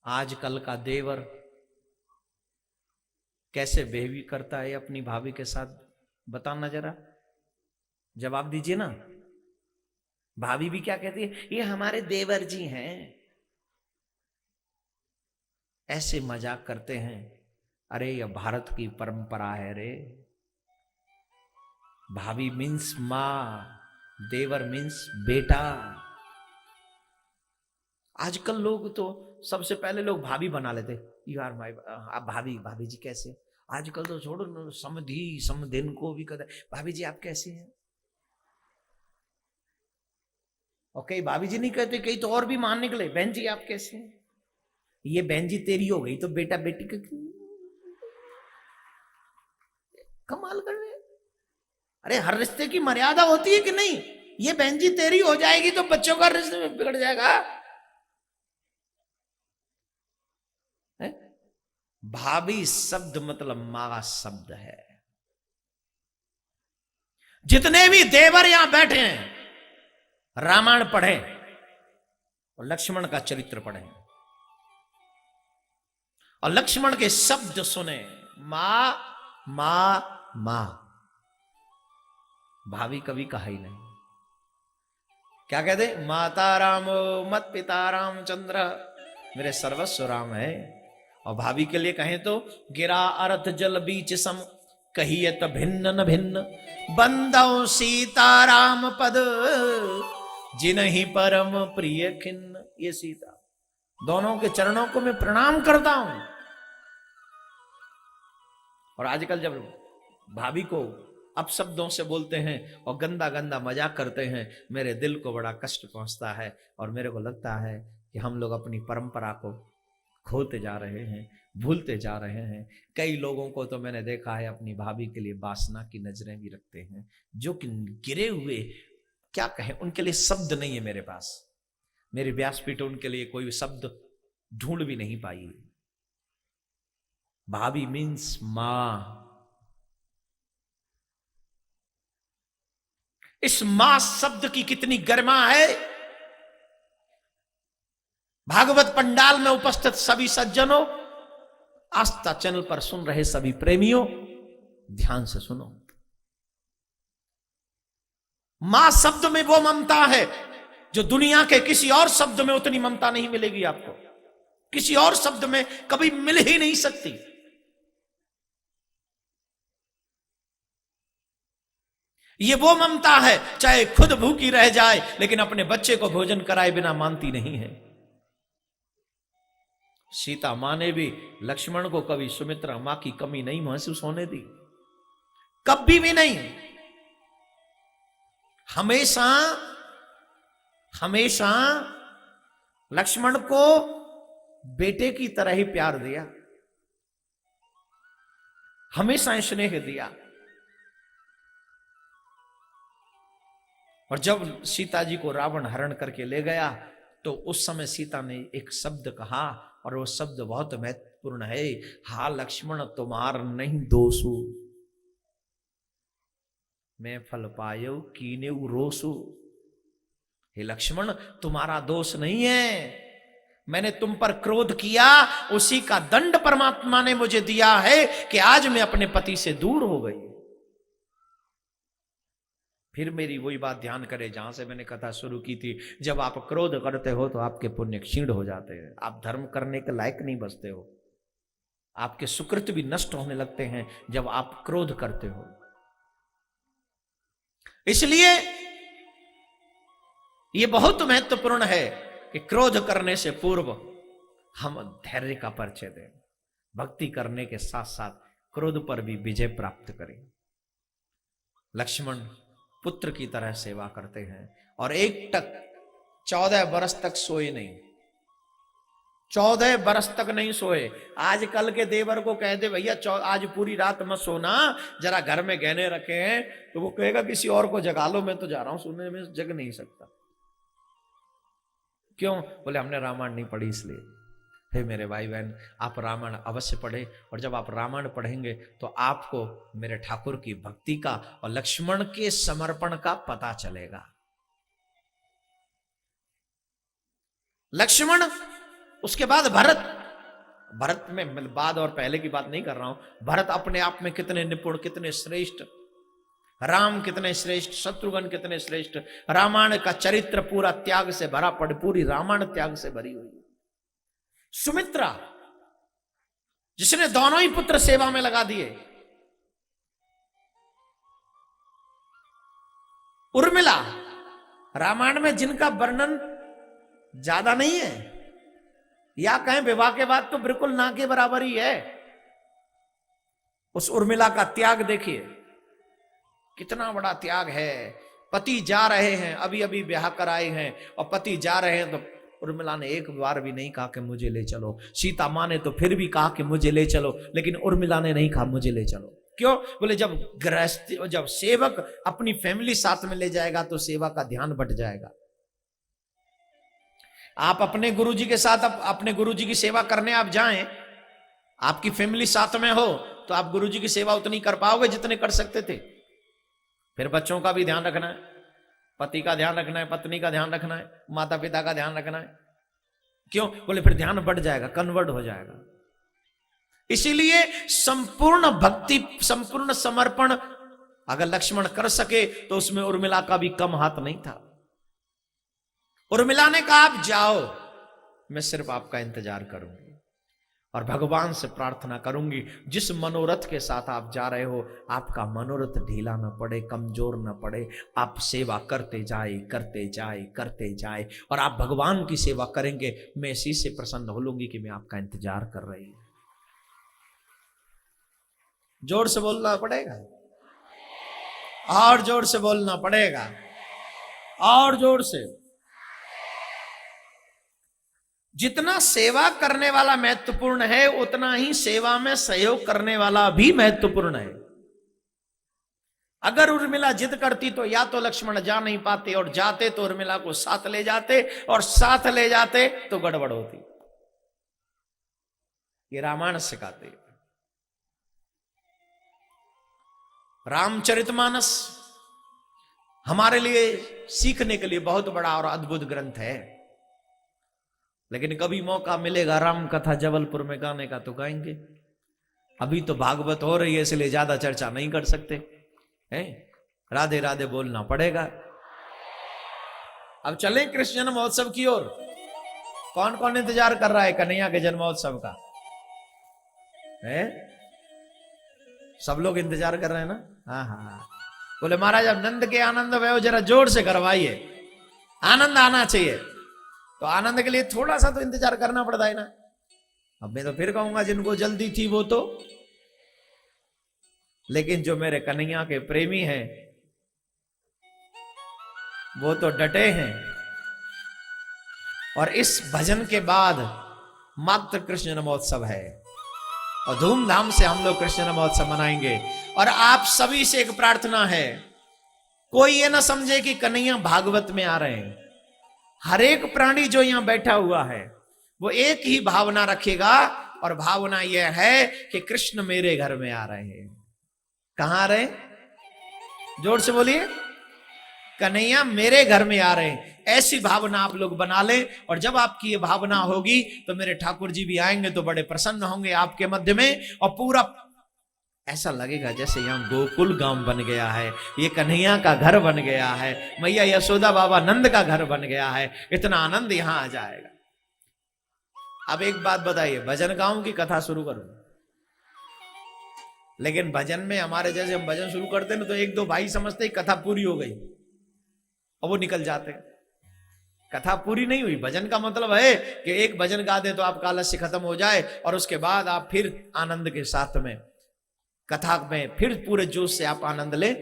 आजकल का देवर कैसे बिहेव करता है अपनी भाभी के साथ, बताना जरा, जवाब दीजिए ना। भाभी भी क्या कहती है, ये हमारे देवर जी हैं, ऐसे मजाक करते हैं। अरे यह भारत की परंपरा है रे। भाभी मीन्स मां, देवर मीन्स बेटा। आजकल लोग तो सबसे पहले लोग भाभी बना लेते, यू आर माई, आप भाभी, भाभी जी कैसे। आजकल तो छोड़ो, समधी समधिन को भी कहते भाभी जी आप कैसे हैं। और कई भाभी जी नहीं कहते, कई तो और भी मान निकले, बहन जी आप कैसे हैं। ये बहन जी तेरी हो गई तो बेटा बेटी का कमाल कर रहे। अरे हर रिश्ते की मर्यादा होती है कि नहीं। ये बहन जी तेरी हो जाएगी तो बच्चों का रिश्ते बिगड़ जाएगा। भाभी शब्द मतलब मां शब्द है। जितने भी देवर यहां बैठे हैं रामायण पढ़ें और लक्ष्मण का चरित्र पढ़ें और लक्ष्मण के शब्द सुने, मां मां मां। भाभी कभी कहा ही नहीं। क्या कहते, माता रामो मत पिता रामचंद्र, मेरे सर्वस्व राम है। और भाभी के लिए कहें तो गिरा अर्थ जल बीच सम, कहियत भिन्न न भिन्न, बंदौ सीताराम पद, जिन्हीं परम प्रिय खिन्न। ये सीता, दोनों के चरणों को मैं प्रणाम करता हूं। और आजकल जब भाभी को अपशब्दों से बोलते हैं और गंदा गंदा मजाक करते हैं, मेरे दिल को बड़ा कष्ट पहुंचता है और मेरे को लगता है कि हम लोग अपनी परंपरा को खोते जा रहे हैं, भूलते जा रहे हैं। कई लोगों को तो मैंने देखा है अपनी भाभी के लिए वासना की नजरें भी रखते हैं, जो कि गिरे हुए, क्या कहें, उनके लिए शब्द नहीं है मेरे पास। मेरी व्यासपीठ उनके लिए कोई शब्द ढूंढ भी नहीं पाई। भाभी मीन्स मां। इस मां शब्द की कितनी गरिमा है। भागवत पंडाल में उपस्थित सभी सज्जनों, आस्था चैनल पर सुन रहे सभी प्रेमियों, ध्यान से सुनो। मां शब्द में वो ममता है जो दुनिया के किसी और शब्द में उतनी ममता नहीं मिलेगी आपको, किसी और शब्द में कभी मिल ही नहीं सकती। ये वो ममता है, चाहे खुद भूखी रह जाए लेकिन अपने बच्चे को भोजन कराए बिना मानती नहीं है। सीता मां ने भी लक्ष्मण को कभी सुमित्रा मां की कमी नहीं महसूस होने दी, कभी भी नहीं। हमेशा हमेशा लक्ष्मण को बेटे की तरह ही प्यार दिया, हमेशा स्नेह दिया। और जब सीता जी को रावण हरण करके ले गया तो उस समय सीता ने एक शब्द कहा और वो शब्द बहुत महत्वपूर्ण है, हा लक्ष्मण तुम्हार नहीं दोषु, मैं फल पायो कीने रोसु। हे लक्ष्मण तुम्हारा दोष नहीं है, मैंने तुम पर क्रोध किया, उसी का दंड परमात्मा ने मुझे दिया है कि आज मैं अपने पति से दूर हो गई। फिर मेरी वही बात ध्यान करें जहां से मैंने कथा शुरू की थी, जब आप क्रोध करते हो तो आपके पुण्य क्षीण हो जाते हैं, आप धर्म करने के लायक नहीं बचते हो, आपके सुकृत भी नष्ट होने लगते हैं जब आप क्रोध करते हो। इसलिए यह बहुत महत्वपूर्ण है कि क्रोध करने से पूर्व हम धैर्य का परिचय दें, भक्ति करने के साथ साथ क्रोध पर भी विजय प्राप्त करें। लक्ष्मण पुत्र की तरह सेवा करते हैं और एक टक 14 बरस तक सोए नहीं, 14 बरस तक नहीं सोए। आजकल के देवर को कह दे भैया आज पूरी रात मत सोना, जरा घर में गहने रखे हैं, तो वो कहेगा किसी और को जगा लो, मैं तो जा रहा हूं सोने में, जग नहीं सकता। क्यों? बोले हमने रामायण नहीं पढ़ी इसलिए। हे मेरे भाई बहन, आप रामायण अवश्य पढ़े, और जब आप रामायण पढ़ेंगे तो आपको मेरे ठाकुर की भक्ति का और लक्ष्मण के समर्पण का पता चलेगा। लक्ष्मण उसके बाद भरत, भरत में बाद और पहले की बात नहीं कर रहा हूं, भरत अपने आप में कितने निपुण, कितने श्रेष्ठ, राम कितने श्रेष्ठ, शत्रुघ्न कितने श्रेष्ठ। रामायण का चरित्र पूरा त्याग से भरा पड़, पूरी रामायण त्याग से भरी हुई। सुमित्रा जिसने दोनों ही पुत्र सेवा में लगा दिए। उर्मिला रामायण में जिनका वर्णन ज्यादा नहीं है, या कहें विवाह के बाद तो बिल्कुल ना के बराबर ही है। उस उर्मिला का त्याग देखिए, कितना बड़ा त्याग है। पति जा रहे हैं, अभी अभी ब्याह कराए हैं, और पति जा रहे हैं तो उर्मिला ने एक बार भी नहीं कहा कि मुझे ले चलो। सीता मां ने तो फिर भी कहा कि मुझे ले चलो, लेकिन उर्मिला ने नहीं कहा मुझे ले चलो। क्यों? बोले जब गृहस्थी, जब सेवक अपनी फैमिली साथ में ले जाएगा तो सेवा का ध्यान बट जाएगा। आप अपने गुरुजी के साथ अपने गुरुजी की सेवा करने आप जाएं, आपकी फैमिली साथ में हो तो आप गुरुजी की सेवा उतनी कर पाओगे जितने कर सकते थे। फिर बच्चों का भी ध्यान रखना है, पति का ध्यान रखना है, पत्नी का ध्यान रखना है, माता पिता का ध्यान रखना है। क्यों? बोले फिर ध्यान बढ़ जाएगा, कन्वर्ट हो जाएगा। इसीलिए संपूर्ण भक्ति, संपूर्ण समर्पण अगर लक्ष्मण कर सके तो उसमें उर्मिला का भी कम हाथ नहीं था। उर्मिला ने कहा आप जाओ, मैं सिर्फ आपका इंतजार करूंगी और भगवान से प्रार्थना करूंगी जिस मनोरथ के साथ आप जा रहे हो आपका मनोरथ ढीला ना पड़े, कमजोर ना पड़े। आप सेवा करते जाए, करते जाए, करते जाए, और आप भगवान की सेवा करेंगे। मैं इसी से प्रसन्न हो लूंगी कि मैं आपका इंतजार कर रही हूं। जोर से बोलना पड़ेगा, और जोर से बोलना पड़ेगा, और जोर से। जितना सेवा करने वाला महत्वपूर्ण है उतना ही सेवा में सहयोग करने वाला भी महत्वपूर्ण है। अगर उर्मिला जिद करती तो या तो लक्ष्मण जा नहीं पाते, और जाते तो उर्मिला को साथ ले जाते, और साथ ले जाते तो गड़बड़ होती। ये रामायण सिखाते। रामचरितमानस हमारे लिए सीखने के लिए बहुत बड़ा और अद्भुत ग्रंथ है, लेकिन कभी मौका मिलेगा राम कथा जबलपुर में गाने का तो गाएंगे। अभी तो भागवत हो रही है इसलिए ज्यादा चर्चा नहीं कर सकते हैं। राधे राधे बोलना पड़ेगा। अब चलें कृष्ण जन्म महोत्सव की ओर। कौन कौन इंतजार कर रहा है कन्हैया के जन्मोत्सव का? है सब लोग इंतजार कर रहे हैं ना? हाँ हाँ। बोले महाराज अब नंद के आनंद वह जरा जोर से करवाइए, आनंद आना चाहिए। तो आनंद के लिए थोड़ा सा तो इंतजार करना पड़ता है ना। अब मैं तो फिर कहूंगा जिनको जल्दी थी वो तो, लेकिन जो मेरे कन्हैया के प्रेमी हैं वो तो डटे हैं। और इस भजन के बाद मात्र कृष्ण जन्मोत्सव है, और धूमधाम से हम लोग कृष्ण जन्मोत्सव मनाएंगे। और आप सभी से एक प्रार्थना है, कोई ये ना समझे कि कन्हैया भागवत में आ रहे हैं। हर एक प्राणी जो यहां बैठा हुआ है वो एक ही भावना रखेगा, और भावना यह है कि कृष्ण मेरे घर में आ रहे हैं। कहां आ रहे हैं? जोर से बोलिए, कन्हैया मेरे घर में आ रहे हैं। ऐसी भावना आप लोग बना लें, और जब आपकी ये भावना होगी तो मेरे ठाकुर जी भी आएंगे तो बड़े प्रसन्न होंगे आपके मध्य में, और पूरा ऐसा लगेगा जैसे यहाँ गोकुल गांव बन गया है, ये कन्हैया का घर बन गया है, मैया यशोदा बाबा नंद का घर बन गया है। इतना आनंद यहां आ जाएगा। अब एक बात बताइए, भजन गाऊं की कथा शुरू करूं? लेकिन भजन में हमारे जैसे हम भजन शुरू करते ना तो एक दो भाई समझते कथा पूरी हो गई और वो निकल जाते। कथा पूरी नहीं हुई। भजन का मतलब है कि एक भजन गा दे तो आपका आलस्य खत्म हो जाए, और उसके बाद आप फिर आनंद के साथ में कथा में फिर पूरे जोश से आप आनंद ले।